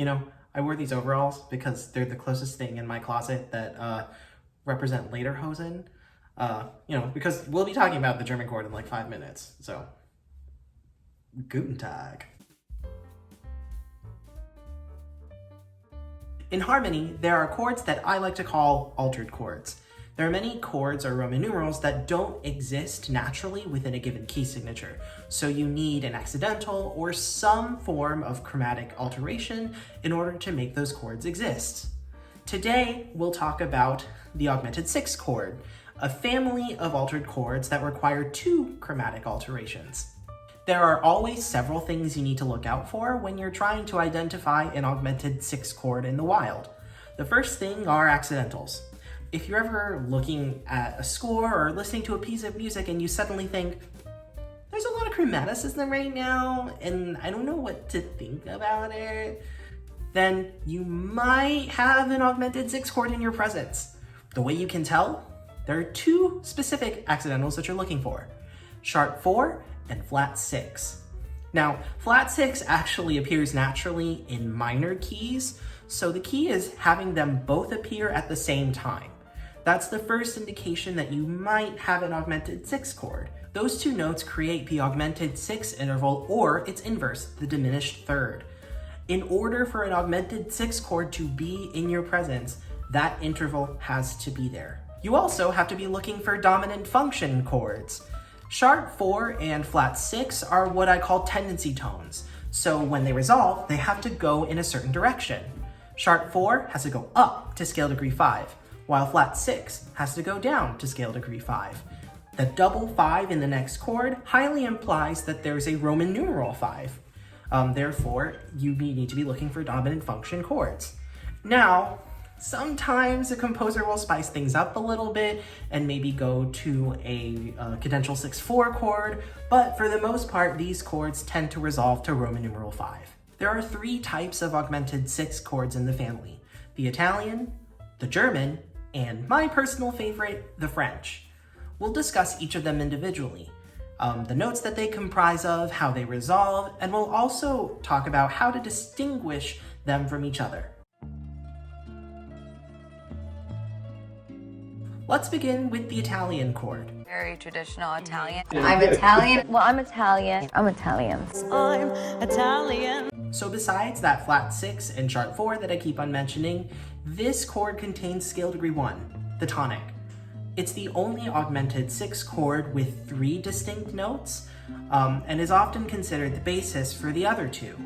You know, I wore these overalls because they're the closest thing in my closet that represent lederhosen. Because we'll be talking about the German chord in like 5 minutes. So, Guten Tag. In harmony, there are chords that I like to call altered chords. There are many chords or Roman numerals that don't exist naturally within a given key signature, so you need an accidental or some form of chromatic alteration in order to make those chords exist. Today, we'll talk about the Augmented 6th chord, a family of altered chords that require 2 chromatic alterations. There are always several things you need to look out for when you're trying to identify an Augmented 6th chord in the wild. The first thing are accidentals. If you're ever looking at a score or listening to a piece of music and you suddenly think, there's a lot of chromaticism right now and I don't know what to think about it, then you might have an Augmented 6th chord in your presence. The way you can tell, there are 2 specific accidentals that you're looking for, sharp 4 and flat 6. Now, flat 6 actually appears naturally in minor keys, so the key is having them both appear at the same time. That's the first indication that you might have an Augmented 6th chord. Those 2 notes create the Augmented 6th interval or its inverse, the diminished third. In order for an Augmented 6th chord to be in your presence, that interval has to be there. You also have to be looking for dominant function chords. Sharp 4 and flat 6 are what I call tendency tones. So when they resolve, they have to go in a certain direction. Sharp 4 has to go up to scale degree 5, while flat 6 has to go down to scale degree 5. The double 5 in the next chord highly implies that there's a Roman numeral 5. Therefore, you need to be looking for dominant function chords. Now, sometimes a composer will spice things up a little bit and maybe go to a cadential 6/4 chord, but for the most part, these chords tend to resolve to Roman numeral 5. There are 3 types of Augmented 6th chords in the family: the Italian, the German, and my personal favorite, the French. We'll discuss each of them individually, the notes that they comprise of, how they resolve, and we'll also talk about how to distinguish them from each other. Let's begin with the Italian chord. Very traditional Italian. I'm Italian. Well, I'm Italian. I'm Italian. I'm Italian. So besides that flat 6 and sharp 4 that I keep on mentioning, this chord contains scale degree 1, the tonic. It's the only Augmented 6th chord with 3 distinct notes, and is often considered the basis for the other 2.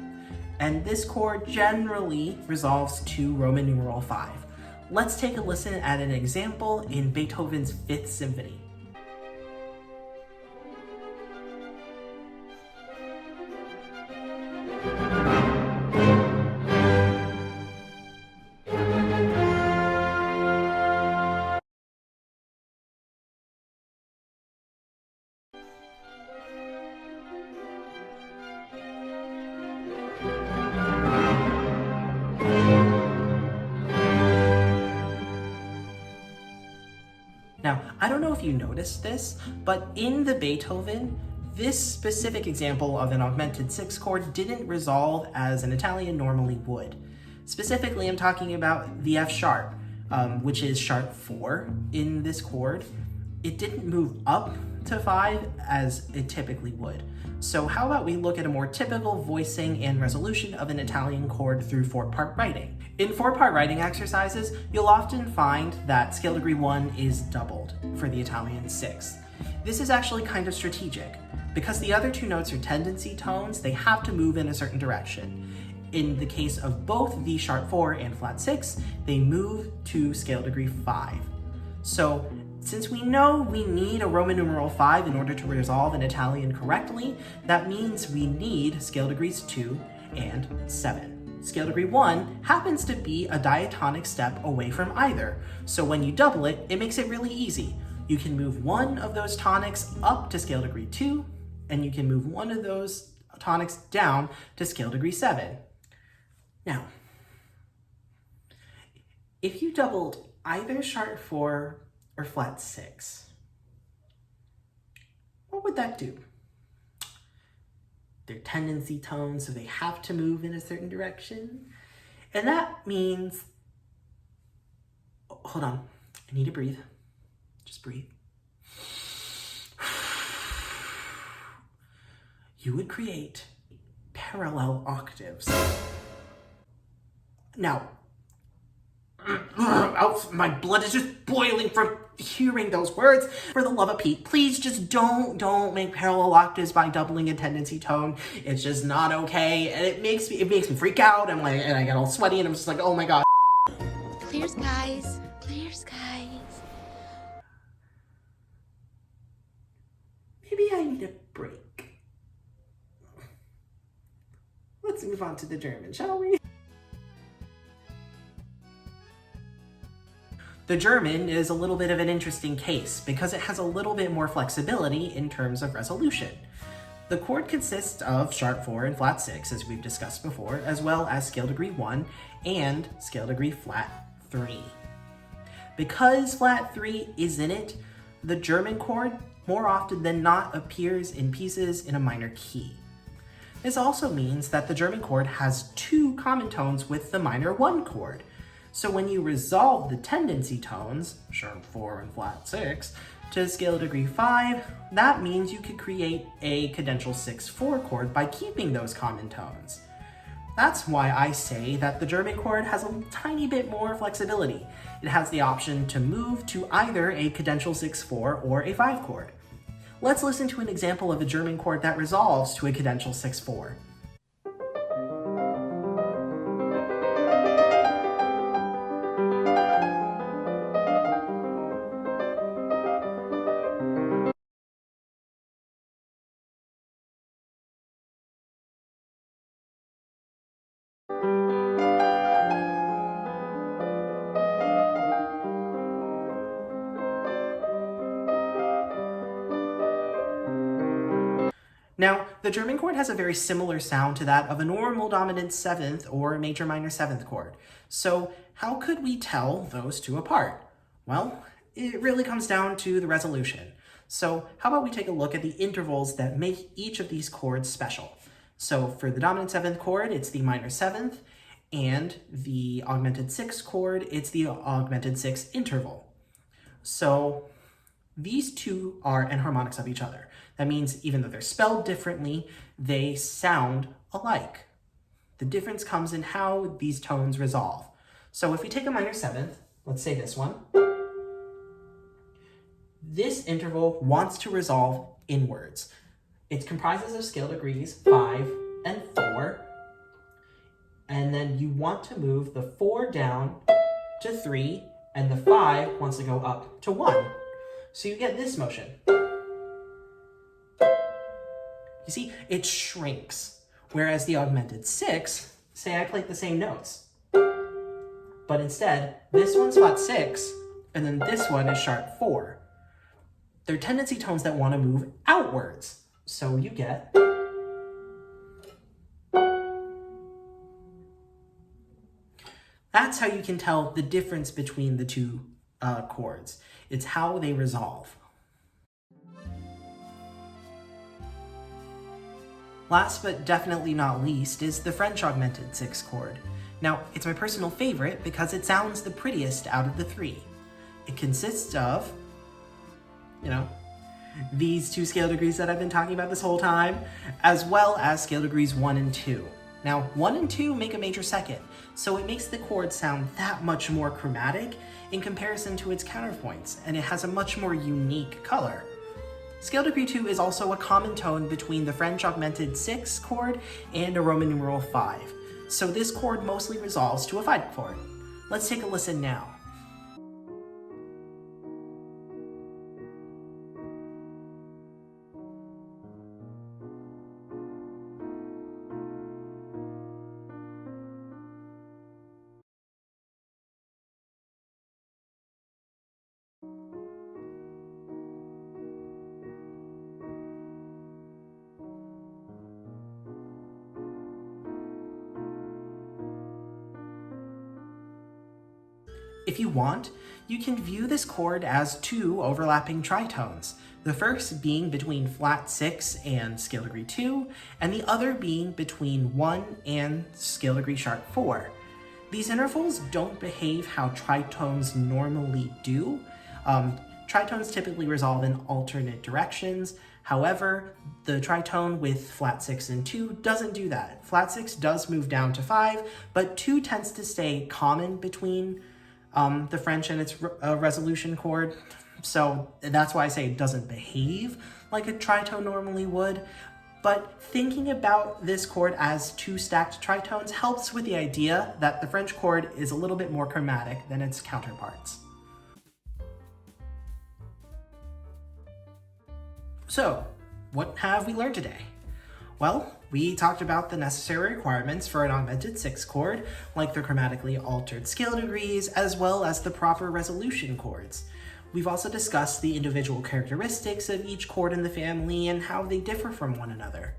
And this chord generally resolves to Roman numeral 5. Let's take a listen at an example in Beethoven's 5th Symphony. Now, I don't know if you noticed this, but in the Beethoven, this specific example of an Augmented 6th chord didn't resolve as an Italian normally would. Specifically, I'm talking about the F sharp, which is sharp 4 in this chord. It didn't move up to 5 as it typically would. So how about we look at a more typical voicing and resolution of an Italian chord through 4-part writing. In 4-part writing exercises, you'll often find that scale degree 1 is doubled for the Italian 6th. This is actually kind of strategic. Because the other 2 notes are tendency tones, they have to move in a certain direction. In the case of both the sharp 4 and flat 6, they move to scale degree 5. So since we know we need a Roman numeral 5 in order to resolve an Italian correctly, that means we need scale degrees 2 and 7. Scale degree 1 happens to be a diatonic step away from either, so when you double it, it makes it really easy. You can move one of those tonics up to scale degree 2, and you can move one of those tonics down to scale degree 7. Now, if you doubled either sharp 4 or flat 6, what would that do? They're tendency tones, so they have to move in a certain direction. And that means, hold on, I need to breathe. Just breathe. You would create parallel octaves. Now, my blood is just boiling from hearing those words. For the love of Pete, please just don't make parallel octaves by doubling a tendency tone. It's just not okay, and it makes me freak out. And I get all sweaty, and I'm just like, oh my god. Clear skies, clear skies. Maybe I need a break. Let's move on to the German, shall we? The German is a little bit of an interesting case because it has a little bit more flexibility in terms of resolution. The chord consists of sharp 4 and flat 6, as we've discussed before, as well as scale degree 1 and scale degree flat 3. Because flat 3 is in it, the German chord more often than not appears in pieces in a minor key. This also means that the German chord has 2 common tones with the minor 1 chord. So when you resolve the tendency tones, sharp 4 and flat 6, to scale degree 5, that means you could create a cadential 6/4 chord by keeping those common tones. That's why I say that the German chord has a tiny bit more flexibility. It has the option to move to either a cadential 6/4 or a 5 chord. Let's listen to an example of a German chord that resolves to a cadential 6/4. Now, the German chord has a very similar sound to that of a normal dominant 7th or major minor 7th chord. So how could we tell those two apart? Well, it really comes down to the resolution. So how about we take a look at the intervals that make each of these chords special? So for the dominant 7th chord, it's the minor 7th, and the augmented 6th chord, it's the augmented 6th interval. So these two are enharmonics of each other. That means even though they're spelled differently, they sound alike. The difference comes in how these tones resolve. So if we take a minor 7th, let's say this one, this interval wants to resolve inwards. It comprises of scale degrees 5 and 4, and then you want to move the 4 down to 3, and the 5 wants to go up to 1. So you get this motion. You see, it shrinks. Whereas the augmented 6, say I played the same notes. But instead, this one's flat 6, and then this one is sharp 4. They're tendency tones that want to move outwards. So you get... That's how you can tell the difference between the two chords. It's how they resolve. Last but definitely not least is the French augmented 6th chord. Now, it's my personal favorite because it sounds the prettiest out of the 3. It consists of, these 2 scale degrees that I've been talking about this whole time, as well as scale degrees 1 and 2. Now, 1 and 2 make a major 2nd, so it makes the chord sound that much more chromatic in comparison to its counterpoints, and it has a much more unique color. Scale degree 2 is also a common tone between the French augmented 6th chord and a Roman numeral 5, so this chord mostly resolves to a 5 chord. Let's take a listen now. If you want, you can view this chord as 2 overlapping tritones, the first being between flat 6 and scale degree 2, and the other being between 1 and scale degree sharp 4. These intervals don't behave how tritones normally do. Tritones typically resolve in alternate directions. However, the tritone with flat 6 and 2 doesn't do that. Flat 6 does move down to 5, but 2 tends to stay common between the French and its resolution chord. So that's why I say it doesn't behave like a tritone normally would. But thinking about this chord as 2 stacked tritones helps with the idea that the French chord is a little bit more chromatic than its counterparts. So, what have we learned today? Well, we talked about the necessary requirements for an augmented 6th chord, like the chromatically altered scale degrees, as well as the proper resolution chords. We've also discussed the individual characteristics of each chord in the family and how they differ from one another.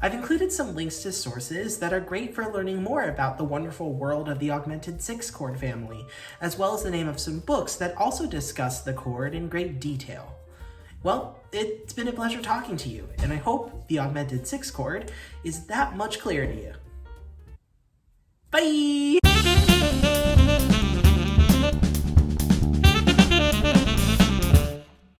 I've included some links to sources that are great for learning more about the wonderful world of the augmented 6th chord family, as well as the name of some books that also discuss the chord in great detail. Well, it's been a pleasure talking to you, and I hope the augmented 6th chord is that much clearer to you. Bye!